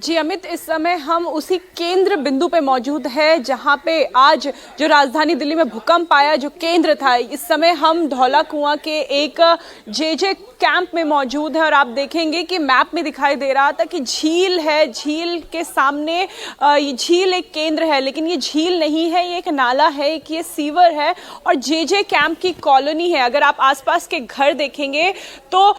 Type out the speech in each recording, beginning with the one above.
जी अमित, इस समय हम उसी केंद्र बिंदु पे मौजूद है जहां पे आज जो राजधानी दिल्ली में भूकंप आया, जो केंद्र था। इस समय हम धौला कुआं के एक जेजे कैंप में मौजूद है और आप देखेंगे कि मैप में दिखाई दे रहा था कि झील है, झील के सामने ये झील एक केंद्र है, लेकिन ये झील नहीं है, ये एक नाला है, कि ये सीवर है और जेजे कैंप की कॉलोनी है। अगर आप आसपास के घर देखेंगे तो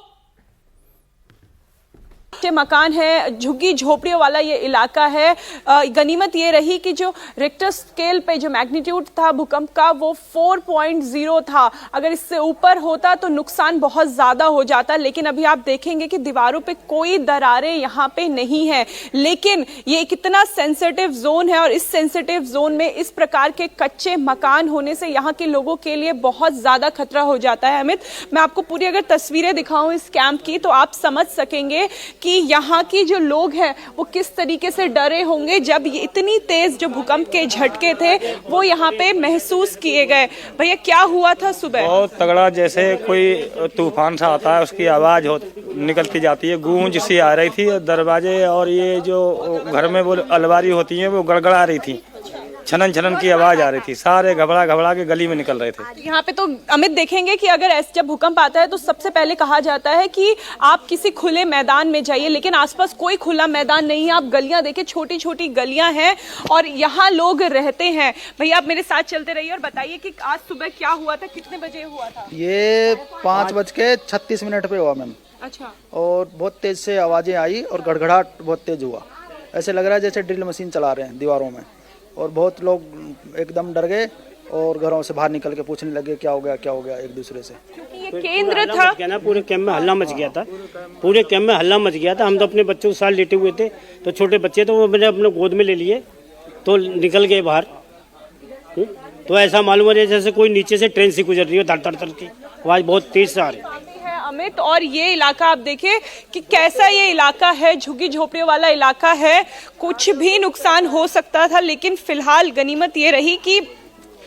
मकान है, झुग्गी झोपड़ियों वाला ये इलाका है। गनीमत ये रही कि जो रिक्टर स्केल पे जो मैग्नीट्यूड था भूकंप का वो 4.0 था। अगर इससे ऊपर होता तो नुकसान बहुत ज्यादा हो जाता, लेकिन अभी आप देखेंगे कि दीवारों पे कोई दरारें यहाँ पे नहीं है। लेकिन ये कितना सेंसिटिव जोन है और इस सेंसिटिव जोन में इस प्रकार के कच्चे मकान होने से यहाँ के लोगों के लिए बहुत ज्यादा खतरा हो जाता है। अमित, मैं आपको पूरी अगर तस्वीरें दिखाऊं इस कैंप की तो आप समझ सकेंगे कि यहाँ की जो लोग हैं वो किस तरीके से डरे होंगे जब ये इतनी तेज जो भूकंप के झटके थे वो यहाँ पे महसूस किए गए। भैया, क्या हुआ था सुबह? बहुत तगड़ा, जैसे कोई तूफान सा आता है उसकी आवाज निकलती जाती है, गूंज सी आ रही थी। दरवाजे और ये जो घर में वो अलमारी होती है वो गड़गड़ा रही थी, छनन छनन की आवाज आ रही थी। सारे घबरा घबरा के गली में निकल रहे थे। यहाँ पे तो अमित देखेंगे कि अगर जब भूकंप आता है तो सबसे पहले कहा जाता है कि आप किसी खुले मैदान में जाइए, लेकिन आसपास कोई खुला मैदान नहीं है। आप गलियां देखिए, छोटी छोटी गलियां हैं और यहाँ लोग रहते हैं। भैया, आप मेरे साथ चलते रहिए और बताइए कि आज सुबह क्या हुआ था, कितने बजे हुआ था? ये 5:36 पे हुआ मैम। अच्छा। और बहुत तेज से आवाजें आई और गड़गड़ाहट बहुत तेज हुआ। ऐसे लग रहा है जैसे ड्रिल मशीन चला रहे हैं दीवारों में। और बहुत लोग एकदम डर गए और घरों से बाहर निकल के पूछने लगे क्या हो गया एक दूसरे से। क्योंकि ये केंद्र था ना, पूरे कैंप में हल्ला मच गया था। पूरे कैंप में हल्ला मच गया था। हम तो अपने बच्चों के साथ लेटे हुए थे, तो छोटे बच्चे तो वो मैंने अपने गोद में ले लिए तो निकल गए बाहर। तो ऐसा मालूम हो रहा है जैसे कोई नीचे से ट्रेन से गुजर रही हो, धड़ धड़ धड़ की आवाज बहुत तेज से आ रही है। अमित, और ये इलाका आप देखिए कि कैसा ये इलाका है, झुग्गी झोपड़ियों वाला इलाका है। कुछ भी नुकसान हो सकता था, लेकिन फिलहाल गनीमत ये रही कि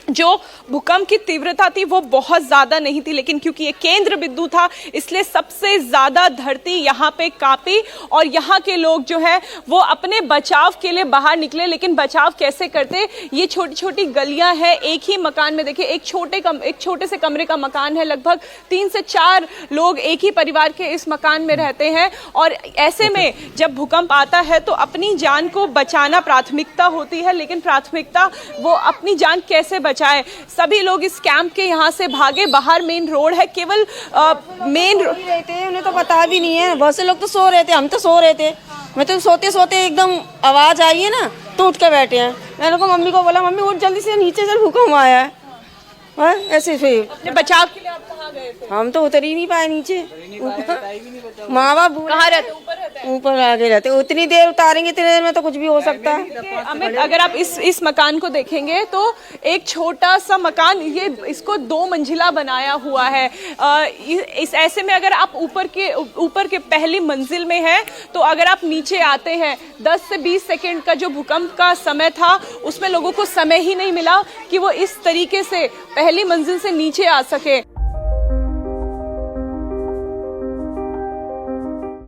जो भूकंप की तीव्रता थी वो बहुत ज्यादा नहीं थी, लेकिन क्योंकि ये केंद्र बिंदु था इसलिए सबसे ज्यादा धरती यहाँ पे कांपी और यहाँ के लोग जो है वो अपने बचाव के लिए बाहर निकले। लेकिन बचाव कैसे करते? ये छोटी छोटी गलियां हैं, एक ही मकान में देखिए एक छोटे से कमरे का मकान है। लगभग 3 से 4 लोग एक ही परिवार के इस मकान में रहते हैं और ऐसे में जब भूकंप आता है तो अपनी जान को बचाना प्राथमिकता होती है, लेकिन प्राथमिकता वो अपनी जान कैसे बचाए। सभी लोग इस कैंप के यहाँ से भागे। बाहर मेन रोड है, केवल मेन रहते हैं, उन्हें तो पता भी नहीं है। बहुत से लोग तो सो रहे थे, हम तो सो रहे थे। मैं तो सोते सोते एकदम आवाज आई है ना तो उठ के बैठे हैं। मैंने को मम्मी को बोला, मम्मी उठ जल्दी से, नीचे चल भूकंप आया है। ऐसे फिर बचाव के लिए आप कहाँ गए थे? हम तो उतर ही नहीं पाए नीचे। माँ बाप कहाँ रहते? ऊपर आगे रहते। उतनी देर उतारेंगे इतनी देर में तो कुछ भी हो सकता है। अमित, अगर आप इस मकान को देखेंगे तो एक छोटा सा मकान, ये इसको 2 मंजिला बनाया हुआ है। इस ऐसे में अगर आप ऊपर के पहली मंजिल में है तो अगर आप नीचे आते हैं 10 से 20 सेकंड का जो भूकंप का समय था उसमें लोगों को समय ही नहीं मिला कि वो इस तरीके से पहली मंजिल से नीचे आ सके।